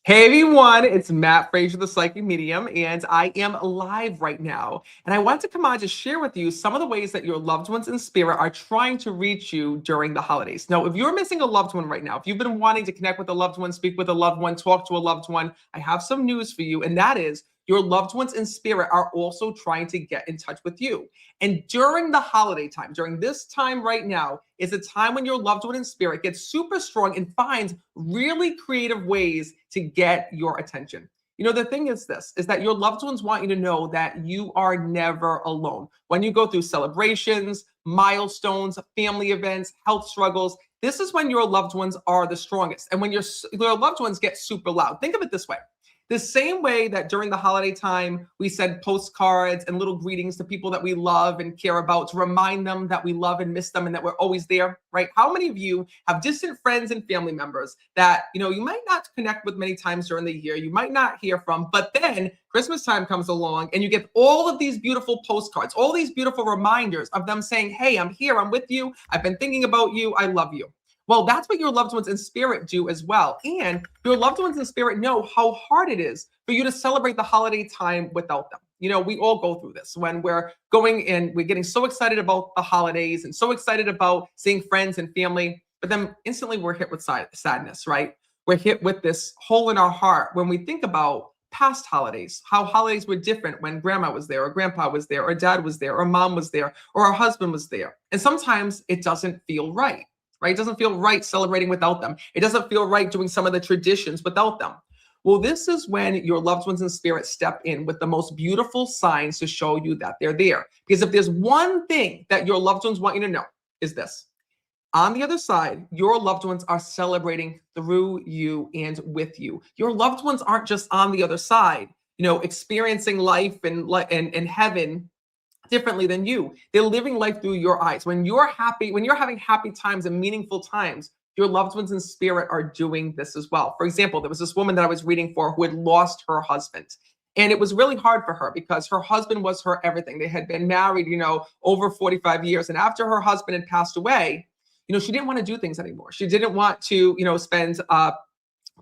Hey everyone, it's Matt Frazier, the Psychic Medium, and I am live right now. And I want to come on to share with you some of the ways that your loved ones in spirit are trying to reach you during the holidays. Now, if you're missing a loved one right now, if you've been wanting to connect with a loved one, speak with a loved one, talk to a loved one, I have some news for you, and that is your loved ones in spirit are also trying to get in touch with you. And during the holiday time, during this time right now, is a time when your loved one in spirit gets super strong and finds really creative ways to get your attention. You know, the thing is this is that your loved ones want you to know that you are never alone. When you go through celebrations, milestones, family events, health struggles, this is when your loved ones are the strongest. And when your loved ones get super loud. Think of it this way. The same way that during the holiday time, we send postcards and little greetings to people that we love and care about to remind them that we love and miss them and that we're always there, right? How many of you have distant friends and family members that, you might not connect with many times during the year, you might not hear from, but then Christmas time comes along and you get all of these beautiful postcards, all these beautiful reminders of them saying, hey, I'm here, I'm with you, I've been thinking about you, I love you. Well, that's what your loved ones in spirit do as well. And your loved ones in spirit know how hard it is for you to celebrate the holiday time without them. We all go through this when we're going and we're getting so excited about the holidays and so excited about seeing friends and family, but then instantly we're hit with sadness, right? We're hit with this hole in our heart when we think about past holidays, how holidays were different when grandma was there or grandpa was there or dad was there or mom was there or our husband was there. And sometimes it doesn't feel right. Right? It doesn't feel right celebrating without them. It doesn't feel right doing some of the traditions without them. Well, this is when your loved ones in spirit step in with the most beautiful signs to show you that they're there. Because if there's one thing that your loved ones want you to know, is this. On the other side, your loved ones are celebrating through you and with you. Your loved ones aren't just on the other side, experiencing life and heaven differently than you. They're living life through your eyes. When you're happy, when you're having happy times and meaningful times, your loved ones in spirit are doing this as well. For example, there was this woman that I was reading for who had lost her husband. And it was really hard for her because her husband was her everything. They had been married, over 45 years. And after her husband had passed away, she didn't want to do things anymore. She didn't want to, spend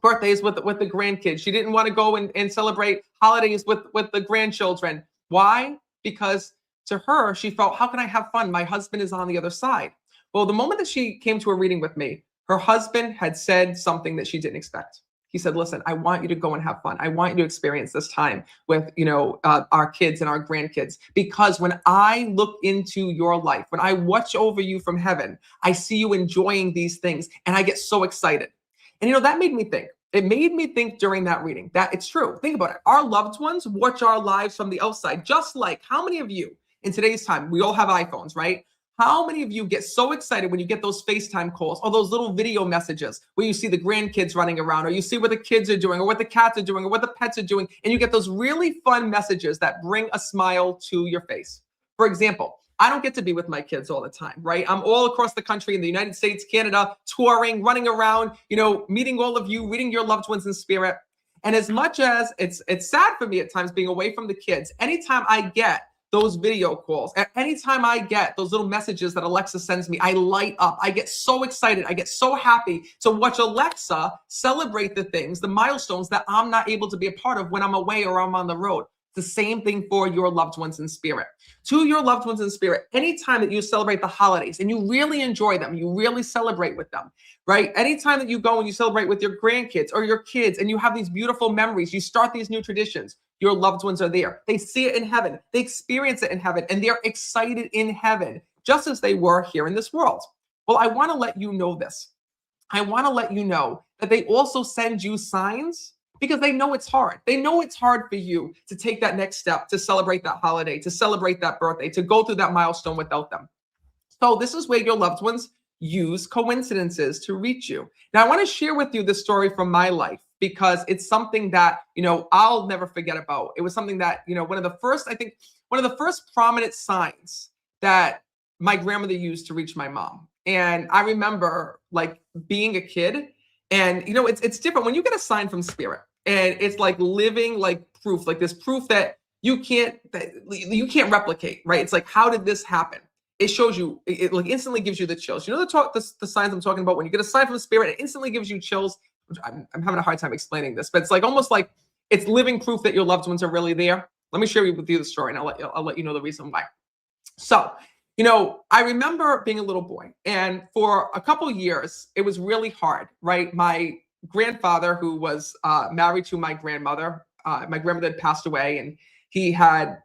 birthdays with the grandkids. She didn't want to go and celebrate holidays with the grandchildren. Why? Because to her, she felt, how can I have fun? My husband is on the other side. Well, the moment that she came to a reading with me, her husband had said something that she didn't expect. He said, listen, I want you to go and have fun. I want you to experience this time with, our kids and our grandkids. Because when I look into your life, when I watch over you from heaven, I see you enjoying these things and I get so excited. And, that made me think. It made me think during that reading that it's true. Think about it. Our loved ones watch our lives from the outside, just like how many of you in today's time, we all have iPhones, right? How many of you get so excited when you get those FaceTime calls or those little video messages where you see the grandkids running around or you see what the kids are doing or what the cats are doing or what the pets are doing, and you get those really fun messages that bring a smile to your face? For example, I don't get to be with my kids all the time, right? I'm all across the country in the United States, Canada, touring, running around, meeting all of you, reading your loved ones in spirit. And as much as it's sad for me at times being away from the kids, anytime I get those video calls, at any time I get those little messages that Alexa sends me, I light up. I get so excited. I get so happy to watch Alexa celebrate the things, the milestones that I'm not able to be a part of when I'm away or I'm on the road. The same thing for your loved ones in spirit. To your loved ones in spirit, anytime that you celebrate the holidays and you really enjoy them, you really celebrate with them, right? Anytime that you go and you celebrate with your grandkids or your kids and you have these beautiful memories, you start these new traditions, your loved ones are there. They see it in heaven. They experience it in heaven and they're excited in heaven, just as they were here in this world. Well, I want to let you know this. I want to let you know that they also send you signs because they know it's hard. They know it's hard for you to take that next step, to celebrate that holiday, to celebrate that birthday, to go through that milestone without them. So this is where your loved ones use coincidences to reach you. Now, I want to share with you this story from my life because it's something that, I'll never forget about. It was something that, one of the first prominent signs that my grandmother used to reach my mom. And I remember like being a kid and, it's different when you get a sign from spirit. And it's like living like proof, like this proof that you can't replicate, right? It's like, how did this happen? It shows you, it like instantly gives you the chills. The signs I'm talking about when you get a sign from the spirit, it instantly gives you chills. I'm having a hard time explaining this, but it's like almost like it's living proof that your loved ones are really there. Let me share with you the story, and I'll let you know the reason why. So, I remember being a little boy, and for a couple years, it was really hard, right? My grandfather, who was married to my grandmother had passed away, and he had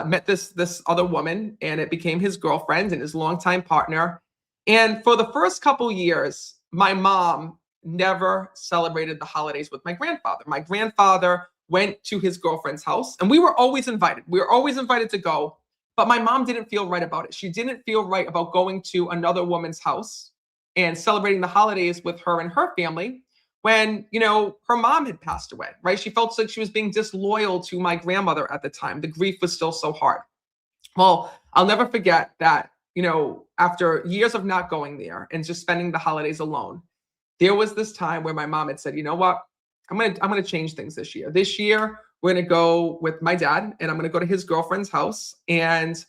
met this other woman, and it became his girlfriend and his longtime partner. And for the first couple years, my mom never celebrated the holidays with my grandfather. My grandfather went to his girlfriend's house, and we were always invited. We were always invited to go, but my mom didn't feel right about it. She didn't feel right about going to another woman's house and celebrating the holidays with her and her family when, her mom had passed away, right? She felt like she was being disloyal to my grandmother at the time. The grief was still so hard. Well, I'll never forget that, after years of not going there and just spending the holidays alone, there was this time where my mom had said, you know what? I'm gonna change things this year. This year, we're gonna go with my dad, and I'm gonna go to his girlfriend's house, and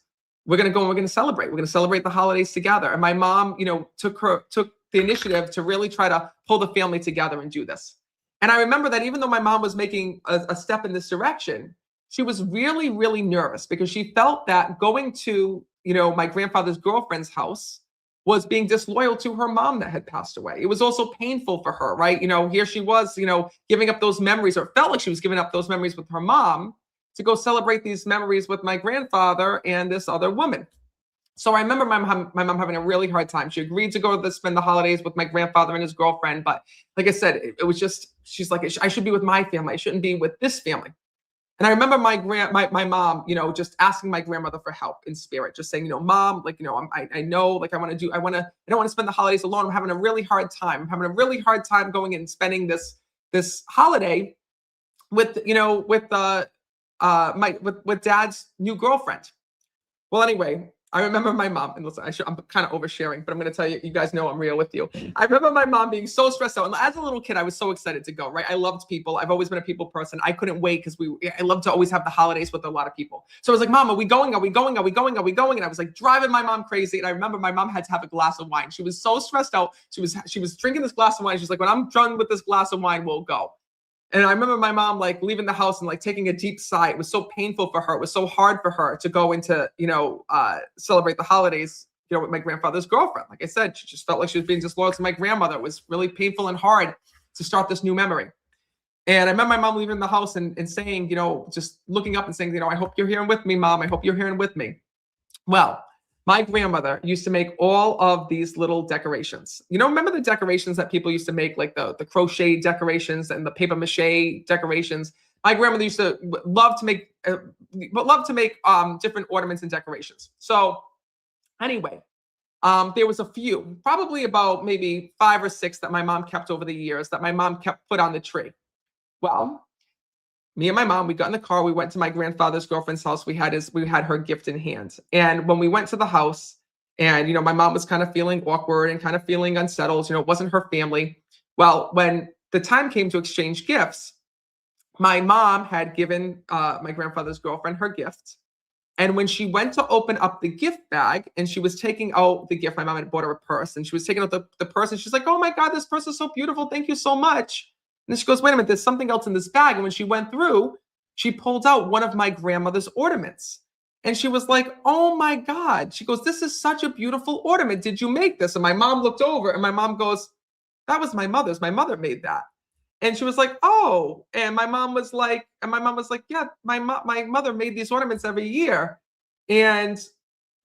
we're gonna go and we're gonna celebrate. We're gonna celebrate the holidays together. And my mom, took the initiative to really try to pull the family together and do this. And I remember that even though my mom was making a step in this direction, she was really, really nervous because she felt that going to, my grandfather's girlfriend's house was being disloyal to her mom that had passed away. It was also painful for her, right? Here she was, giving up those memories, or felt like she was giving up those memories with her mom to go celebrate these memories with my grandfather and this other woman. So I remember my mom having a really hard time. She agreed to go to spend the holidays with my grandfather and his girlfriend, but like I said, it was just, she's like, I should be with my family. I shouldn't be with this family. And I remember my mom, just asking my grandmother for help in spirit, just saying, Mom, like, I know, like, I don't want to spend the holidays alone. I'm having a really hard time. I'm having a really hard time going and spending this holiday with, with dad's new girlfriend. Well, anyway, I remember my mom, and listen, I'm kind of oversharing, but I'm going to tell you, you guys know I'm real with you. I remember my mom being so stressed out. And as a little kid, I was so excited to go, right? I loved people. I've always been a people person. I couldn't wait because I love to always have the holidays with a lot of people. So I was like, Mom, are we going? Are we going? Are we going? Are we going? And I was like driving my mom crazy. And I remember my mom had to have a glass of wine. She was so stressed out. She was drinking this glass of wine. She's like, when I'm done with this glass of wine, we'll go. And I remember my mom like leaving the house and like taking a deep sigh. It was so painful for her. It was so hard for her to go into, celebrate the holidays, with my grandfather's girlfriend. Like I said, she just felt like she was being disloyal to my grandmother. It was really painful and hard to start this new memory. And I remember my mom leaving the house and saying, just looking up and saying, I hope you're here with me, Mom. I hope you're here with me. Well, my grandmother used to make all of these little decorations. Remember the decorations that people used to make, like the crochet decorations and the paper mache decorations? My grandmother used to love to make different ornaments and decorations. So anyway, there was a few, probably about maybe 5 or 6 that my mom kept over the years that my mom kept put on the tree. Well, me and my mom, we got in the car. We went to my grandfather's girlfriend's house. We had her gift in hand. And when we went to the house, and my mom was kind of feeling awkward and kind of feeling unsettled. It wasn't her family. Well, when the time came to exchange gifts, my mom had given my grandfather's girlfriend her gift. And when she went to open up the gift bag and she was taking out the gift, my mom had bought her a purse, and she was taking out the purse, and she's like, "Oh my God, this purse is so beautiful. Thank you so much." And then she goes, "Wait a minute, there's something else in this bag." And when she went through, she pulled out one of my grandmother's ornaments. And she was like, "Oh my God." She goes, "This is such a beautiful ornament. Did you make this?" And my mom looked over, and my mom goes, "That was my mother's. My mother made that." And she was like, "Oh." And my mom was like, "Yeah, my mother made these ornaments every year." And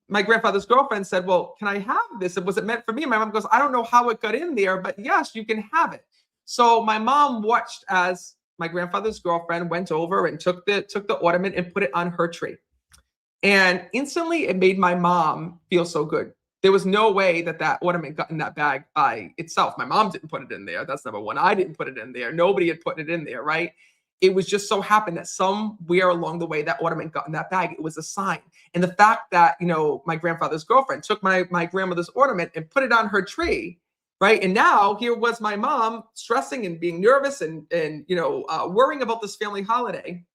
my grandfather's girlfriend said, "Well, can I have this? Was it meant for me?" And my mom goes, "I don't know how it got in there, but yes, you can have it." So my mom watched as my grandfather's girlfriend went over and took the ornament and put it on her tree. And instantly it made my mom feel so good. There was no way that ornament got in that bag by itself. My mom didn't put it in there. That's number one. I didn't put it in there. Nobody had put it in there, right? It was just so happened that somewhere along the way that ornament got in that bag. It was a sign. And the fact that, my grandfather's girlfriend took my grandmother's ornament and put it on her tree, right? And now here was my mom stressing and being nervous and worrying about this family holiday,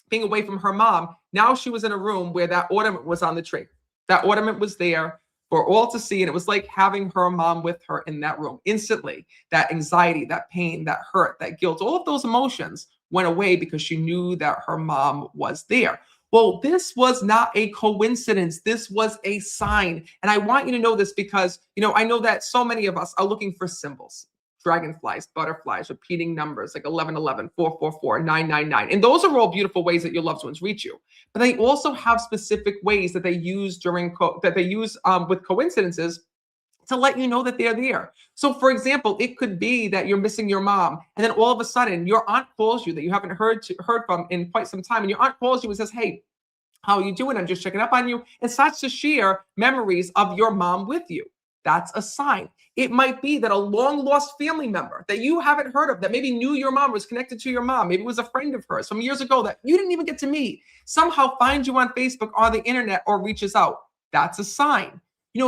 being away from her mom. Now she was in a room where that ornament was on the tree. That ornament was there for all to see. And it was like having her mom with her in that room. Instantly, that anxiety, that pain, that hurt, that guilt, all of those emotions went away because she knew that her mom was there. Well, this was not a coincidence. This was a sign. And I want you to know this because, I know that so many of us are looking for symbols, dragonflies, butterflies, repeating numbers like 1111, 444, 999. And those are all beautiful ways that your loved ones reach you. But they also have specific ways that they use with coincidences to let you know that they're there. So, for example, it could be that you're missing your mom, and then all of a sudden your aunt calls you that you haven't heard from in quite some time, and your aunt calls you and says, "Hey, how are you doing? I'm just checking up on you," and starts to share memories of your mom with you. That's a sign. It might be that a long lost family member that you haven't heard of, that maybe knew your mom, was connected to your mom, maybe was a friend of hers from years ago that you didn't even get to meet, somehow finds you on Facebook or the internet or reaches out. That's a sign.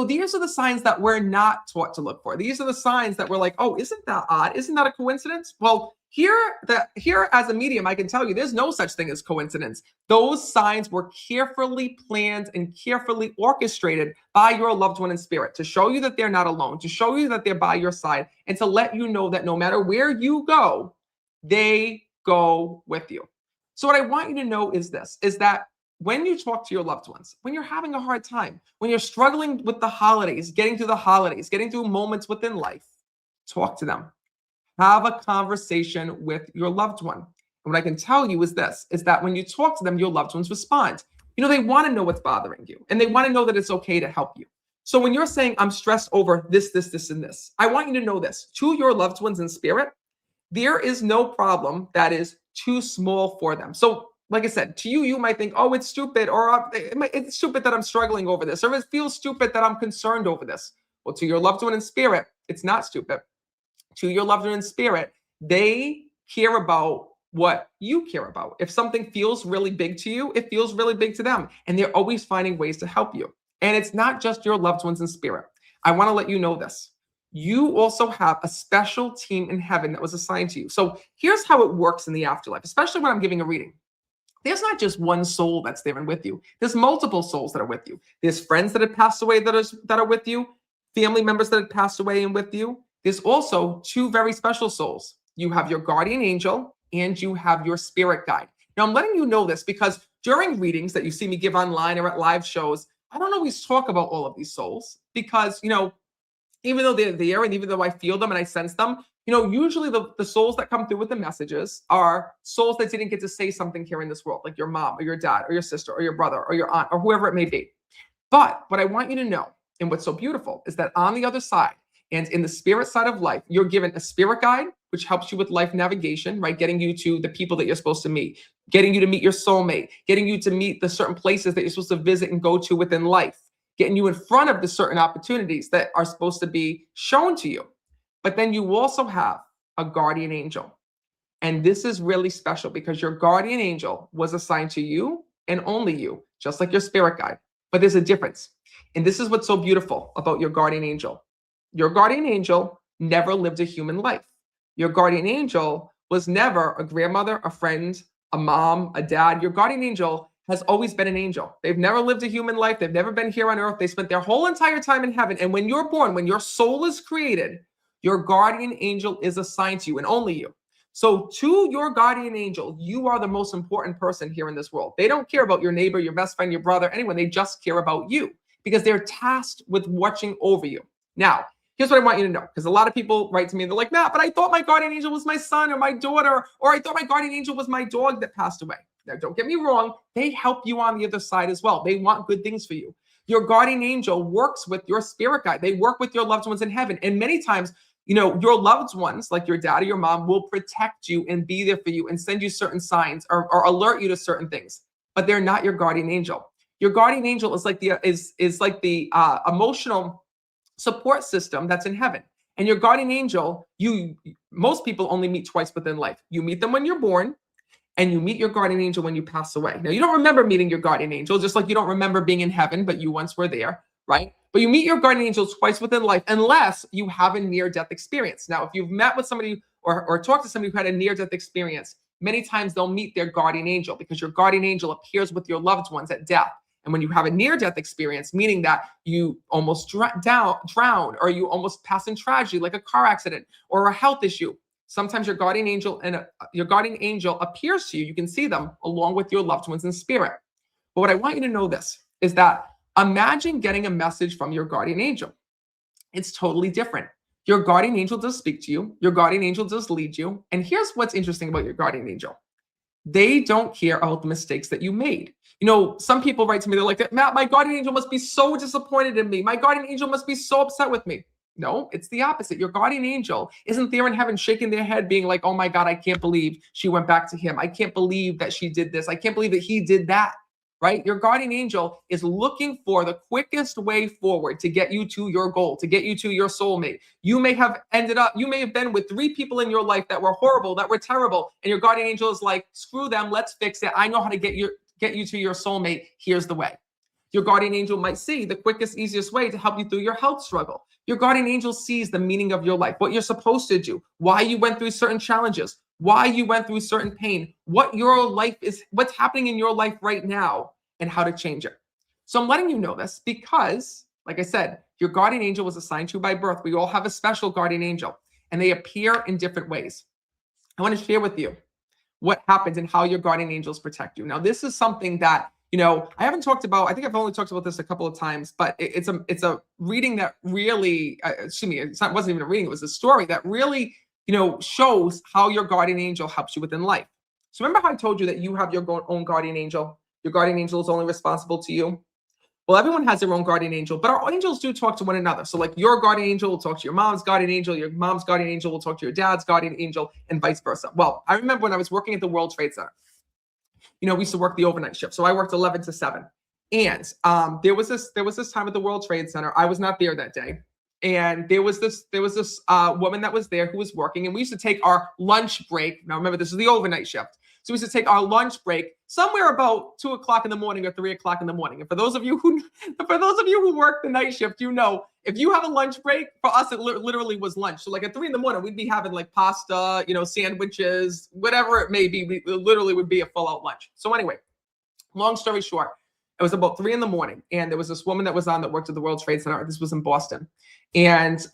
These are the signs that we're not taught to look for. These are the signs that we're like, oh, isn't that odd? Isn't that a coincidence? Well, here as a medium, I can tell you there's no such thing as coincidence. Those signs were carefully planned and carefully orchestrated by your loved one in spirit to show you that they're not alone, to show you that they're by your side, and to let you know that no matter where you go, they go with you. So what I want you to know is this, is that when you talk to your loved ones, when you're having a hard time, when you're struggling with the holidays, getting through moments within life, talk to them. Have a conversation with your loved one. And what I can tell you is this, is that when you talk to them, your loved ones respond. They want to know what's bothering you, and they want to know that it's okay to help you. So when you're saying, I'm stressed over this, and this, I want you to know this. To your loved ones in spirit, there is no problem that is too small for them. So like I said, to you, you might think, oh, it's stupid, or it's stupid that I'm struggling over this, or it feels stupid that I'm concerned over this. Well, to your loved one in spirit, it's not stupid. To your loved one in spirit, they care about what you care about. If something feels really big to you, it feels really big to them. And they're always finding ways to help you. And it's not just your loved ones in spirit. I want to let you know this. You also have a special team in heaven that was assigned to you. So here's how it works in the afterlife, especially when I'm giving a reading. There's not just one soul that's there and with you. There's multiple souls that are with you. There's friends that have passed away that are with you, family members that have passed away and with you. There's also two very special souls. You have your guardian angel and you have your spirit guide. Now, I'm letting you know this because during readings that you see me give online or at live shows, I don't always talk about all of these souls because, even though they're there and even though I feel them and I sense them, usually the souls that come through with the messages are souls that didn't get to say something here in this world, like your mom or your dad or your sister or your brother or your aunt or whoever it may be. But what I want you to know, and what's so beautiful, is that on the other side and in the spirit side of life, you're given a spirit guide, which helps you with life navigation, right? Getting you to the people that you're supposed to meet, getting you to meet your soulmate, getting you to meet the certain places that you're supposed to visit and go to within life, getting you in front of the certain opportunities that are supposed to be shown to you. But then you also have a guardian angel. And this is really special because your guardian angel was assigned to you and only you, just like your spirit guide. But there's a difference. And this is what's so beautiful about your guardian angel. Your guardian angel never lived a human life. Your guardian angel was never a grandmother, a friend, a mom, a dad. Your guardian angel has always been an angel. They've never lived a human life. They've never been here on earth. They spent their whole entire time in heaven. And when you're born, when your soul is created, your guardian angel is assigned to you and only you. So to your guardian angel, you are the most important person here in this world. They don't care about your neighbor, your best friend, your brother, anyone. They just care about you because they're tasked with watching over you. Now, here's what I want you to know, because a lot of people write to me and they're like, Matt, but I thought my guardian angel was my son or my daughter, or I thought my guardian angel was my dog that passed away. Now, don't get me wrong. They help you on the other side as well. They want good things for you. Your guardian angel works with your spirit guide. They work with your loved ones in heaven. And many times, your loved ones, like your dad or your mom, will protect you and be there for you and send you certain signs or alert you to certain things. But they're not your guardian angel. Your guardian angel is like the emotional support system that's in heaven. And your guardian angel, most people only meet twice within life. You meet them when you're born, and you meet your guardian angel when you pass away. Now, you don't remember meeting your guardian angel, just like you don't remember being in heaven, but you once were there, right? But you meet your guardian angel twice within life, unless you have a near-death experience. Now, if you've met with somebody or talked to somebody who had a near-death experience, many times they'll meet their guardian angel because your guardian angel appears with your loved ones at death. And when you have a near-death experience, meaning that you almost drown, or you almost pass in tragedy, like a car accident or a health issue, sometimes your guardian angel appears to you. You can see them along with your loved ones in spirit. But what I want you to know this is that imagine getting a message from your guardian angel. It's totally different. Your guardian angel does speak to you. Your guardian angel does lead you. And here's what's interesting about your guardian angel. They don't care about the mistakes that you made. Some people write to me, they're like, Matt, my guardian angel must be so disappointed in me. My guardian angel must be so upset with me. No, it's the opposite. Your guardian angel isn't there in heaven shaking their head being like, oh my God, I can't believe she went back to him. I can't believe that she did this. I can't believe that he did that. Right? Your guardian angel is looking for the quickest way forward to get you to your goal, to get you to your soulmate. You may have been with 3 people in your life that were horrible, that were terrible. And your guardian angel is like, screw them, let's fix it. I know how to get you to your soulmate. Here's the way. Your guardian angel might see the quickest, easiest way to help you through your health struggle. Your guardian angel sees the meaning of your life, what you're supposed to do, why you went through certain challenges, why you went through certain pain, what your life is, what's happening in your life right now, and how to change it. So I'm letting you know this because, like I said, your guardian angel was assigned to you by birth. We all have a special guardian angel, and they appear in different ways. I want to share with you what happens and how your guardian angels protect you. Now, this is something that I haven't talked about. I think I've only talked about this a couple of times, but it's a reading that really, it wasn't even a reading. It was a story that really, shows how your guardian angel helps you within life. So remember how I told you that you have your own guardian angel? Your guardian angel is only responsible to you. Well, everyone has their own guardian angel, but our angels do talk to one another. So like your guardian angel will talk to your mom's guardian angel guardian angel will talk to your dad's guardian angel, and vice versa. Well, I remember when I was working at the World Trade Center, we used to work the overnight shift. So I worked 11 to 7. And there was this time at the World Trade Center. I was not there that day. And there was this woman that was there who was working, and we used to take our lunch break. Now remember, this is the overnight shift. So we used to take our lunch break somewhere about 2 o'clock in the morning or 3 o'clock in the morning. And for those of you who work the night shift, if you have a lunch break, for us, it literally was lunch. So like at 3 in the morning, we'd be having like pasta, sandwiches, whatever it may be. It literally would be a full out lunch. So anyway, long story short, it was about 3 in the morning, and there was this woman that worked at the World Trade Center. This was in Boston. And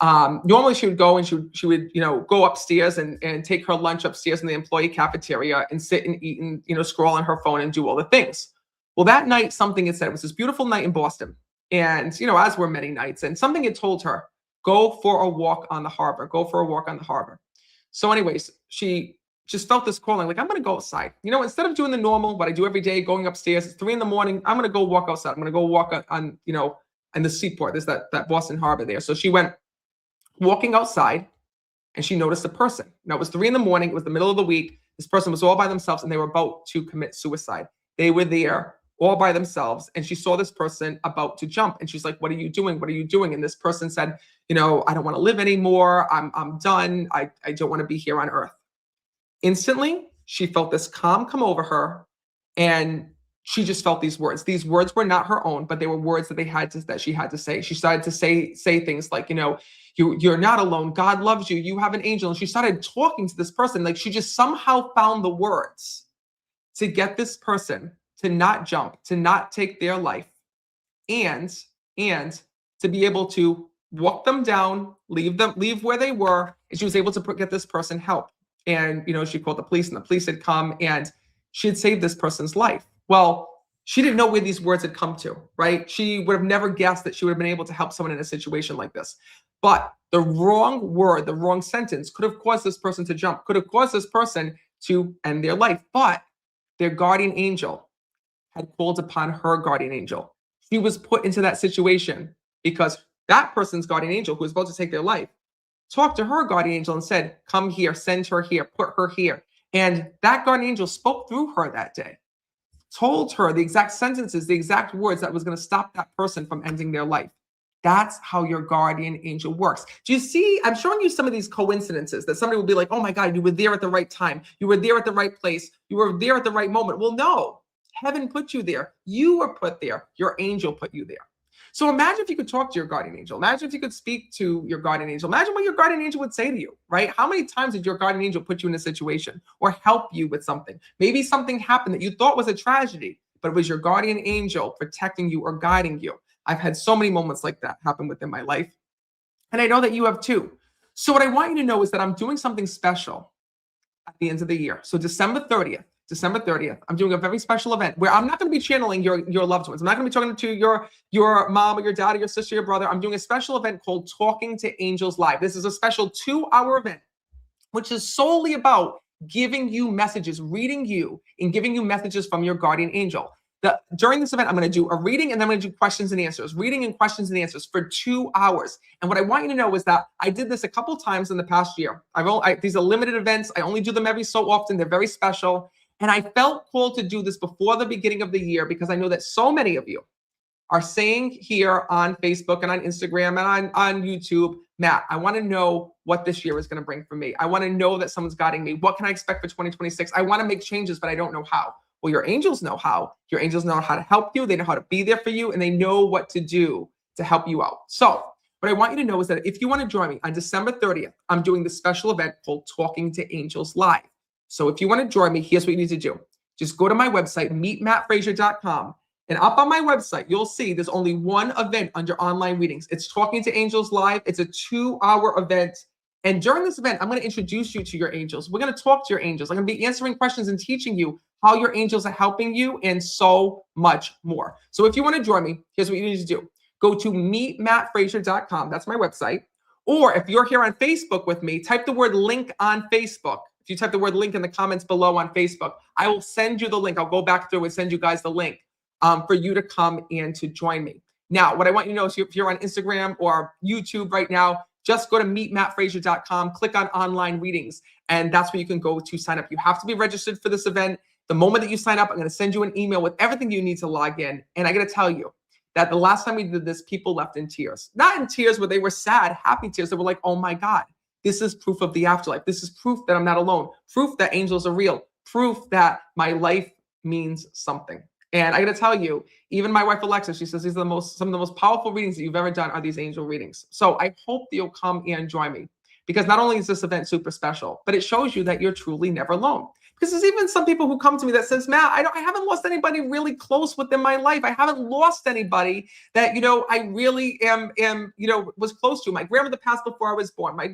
normally she would go and she would go upstairs and take her lunch upstairs in the employee cafeteria and sit and eat and scroll on her phone and do all the things. Well, that night something had said, it was this beautiful night in Boston, and as were many nights, and something had told her, go for a walk on the harbor. So anyways, she just felt this calling, like, I'm going to go outside. Instead of doing the normal, what I do every day, going upstairs, it's 3 in the morning, I'm going to go walk outside. I'm going to go walk on the seaport. There's that Boston Harbor there. So she went walking outside, and she noticed a person. Now, it was 3 in the morning. It was the middle of the week. This person was all by themselves, and they were about to commit suicide. They were there all by themselves, and she saw this person about to jump, and she's like, what are you doing? What are you doing? And this person said, I don't want to live anymore. I'm done. I don't want to be here on earth. Instantly, she felt this calm come over her, and she just felt these words. These words were not her own, but they were words that she had to say. She started to say things like, you're not alone. God loves you. You have an angel. And she started talking to this person. Like, she just somehow found the words to get this person to not jump, to not take their life, and to be able to walk them down, leave where they were. And she was able to get this person help. And, she called the police, and the police had come, and she had saved this person's life. Well, she didn't know where these words had come to, right? She would have never guessed that she would have been able to help someone in a situation like this. But the wrong word, the wrong sentence could have caused this person to jump, could have caused this person to end their life. But their guardian angel had called upon her guardian angel. She was put into that situation because that person's guardian angel, who was about to take their life, talked to her guardian angel and said, come here, send her here, put her here. And that guardian angel spoke through her that day, told her the exact sentences, the exact words that was going to stop that person from ending their life. That's how your guardian angel works. Do you see? I'm showing you some of these coincidences that somebody will be like, oh my God, you were there at the right time. You were there at the right place. You were there at the right moment. Well, no, heaven put you there. You were put there. Your angel put you there. So imagine if you could talk to your guardian angel. Imagine if you could speak to your guardian angel. Imagine what your guardian angel would say to you, right? How many times did your guardian angel put you in a situation or help you with something? Maybe something happened that you thought was a tragedy, but it was your guardian angel protecting you or guiding you. I've had so many moments like that happen within my life. And I know that you have too. So what I want you to know is that I'm doing something special at the end of the year. So December 30th, I'm doing a very special event where I'm not going to be channeling your loved ones. I'm not going to be talking to your mom or your dad or your sister, your brother. I'm doing a special event called Talking to Angels Live. This is a special 2-hour event, which is solely about giving you messages, reading you, and giving you messages from your guardian angel. During this event, I'm going to do a reading and then I'm going to do questions and answers, reading and questions and answers for 2 hours. And what I want you to know is that I did this a couple times in the past year. These are limited events. I only do them every so often. They're very special. And I felt called to do this before the beginning of the year because I know that so many of you are saying here on Facebook and on Instagram and on YouTube, Matt, I want to know what this year is going to bring for me. I want to know that someone's guiding me. What can I expect for 2026? I want to make changes, but I don't know how. Well, your angels know how. Your angels know how to help you. They know how to be there for you, and they know what to do to help you out. So what I want you to know is that if you want to join me on December 30th, I'm doing this special event called Talking to Angels Live. So if you want to join me, here's what you need to do. Just go to my website, meetmattfrazier.com. And up on my website, you'll see there's only one event under online readings. It's Talking to Angels Live. It's a 2-hour event. And during this event, I'm going to introduce you to your angels. We're going to talk to your angels. I'm going to be answering questions and teaching you how your angels are helping you and so much more. So if you want to join me, here's what you need to do. Go to meetmattfrazier.com. That's my website. Or if you're here on Facebook with me, type the word link on Facebook. If you type the word link in the comments below on Facebook, I will send you the link. I'll go back through and send you guys the link for you to come and to join me. Now, what I want you to know is if you're on Instagram or YouTube right now, just go to meetmattfrazier.com, click on online readings, and that's where you can go to sign up. You have to be registered for this event. The moment that you sign up, I'm going to send you an email with everything you need to log in. And I got to tell you that the last time we did this, people left in tears. Not in tears where they were sad, happy tears. They were like, oh my God, this is proof of the afterlife. This is proof that I'm not alone. Proof that angels are real. Proof that my life means something. And I got to tell you, even my wife, Alexa, she says these are some of the most powerful readings that you've ever done are these angel readings. So I hope that you'll come and join me because not only is this event super special, but it shows you that you're truly never alone. Because there's even some people who come to me that says, Matt, I haven't lost anybody really close within my life. I haven't lost anybody that, I really am, was close to. My grandmother passed before I was born. My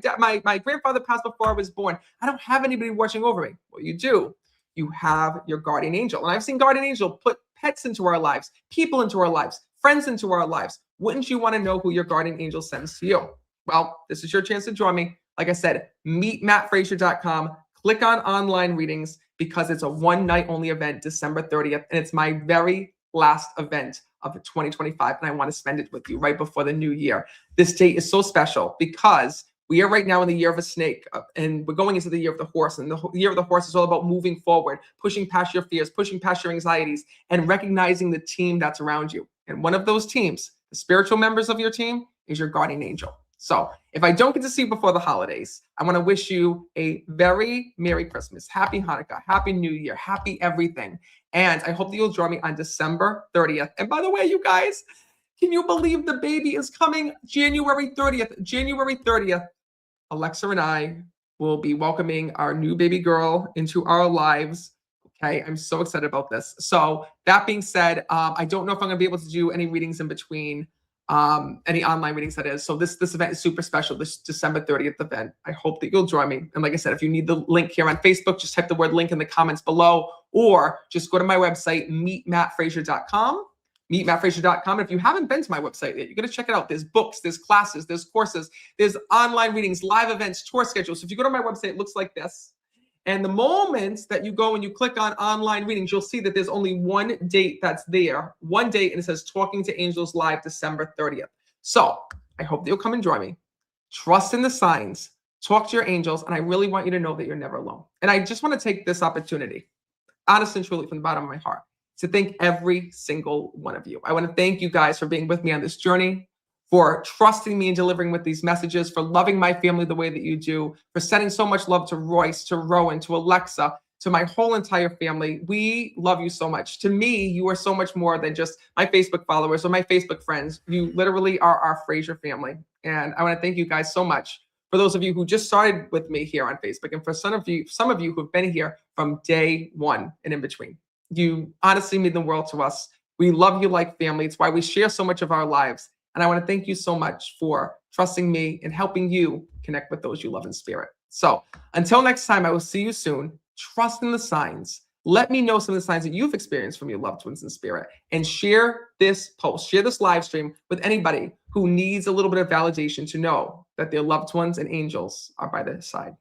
grandfather passed before I was born. I don't have anybody watching over me. Well, you do. You have your guardian angel. And I've seen guardian angel put pets into our lives, people into our lives, friends into our lives. Wouldn't you want to know who your guardian angel sends to you? Well, this is your chance to join me. Like I said, meetmattfrazier.com. Click on online readings because it's a one-night only event, December 30th, and it's my very last event of 2025, and I want to spend it with you right before the new year. This date is so special because we are right now in the year of a snake, and we're going into the year of the horse. And the year of the horse is all about moving forward, pushing past your fears, pushing past your anxieties, and recognizing the team that's around you. And one of those teams, the spiritual members of your team, is your guardian angel. So if I don't get to see you before the holidays, I want to wish you a very Merry Christmas, Happy Hanukkah, Happy New Year, Happy everything. And I hope that you'll join me on December 30th. And by the way, you guys, can you believe the baby is coming January 30th? January 30th. Alexa and I will be welcoming our new baby girl into our lives. Okay, I'm so excited about this. So that being said, I don't know if I'm going to be able to do any readings in between, any online readings that is. So this event is super special, this December 30th event. I hope that you'll join me. And like I said, if you need the link here on Facebook, just type the word link in the comments below, or just go to my website, meetmattfrazier.com. meetmattfrazier.com. If you haven't been to my website yet, you're going to check it out. There's books, there's classes, there's courses, there's online readings, live events, tour schedules. So if you go to my website, it looks like this. And the moment that you go and you click on online readings, you'll see that there's only one date that's there, one date, and it says Talking to Angels Live, December 30th. So I hope that you'll come and join me. Trust in the signs, talk to your angels, and I really want you to know that you're never alone. And I just want to take this opportunity, honestly and truly from the bottom of my heart, to thank every single one of you. I want to thank you guys for being with me on this journey, for trusting me and delivering with these messages, for loving my family the way that you do, for sending so much love to Royce, to Rowan, to Alexa, to my whole entire family. We love you so much. To me, you are so much more than just my Facebook followers or my Facebook friends. You literally are our Frazier family. And I want to thank you guys so much. For those of you who just started with me here on Facebook, and for some of you who have been here from day one and in between. You honestly mean the world to us. We love you like family. It's why we share so much of our lives. And I want to thank you so much for trusting me and helping you connect with those you love in spirit. So until next time, I will see you soon. Trust in the signs. Let me know some of the signs that you've experienced from your loved ones in spirit, and share this post, share this live stream with anybody who needs a little bit of validation to know that their loved ones and angels are by their side.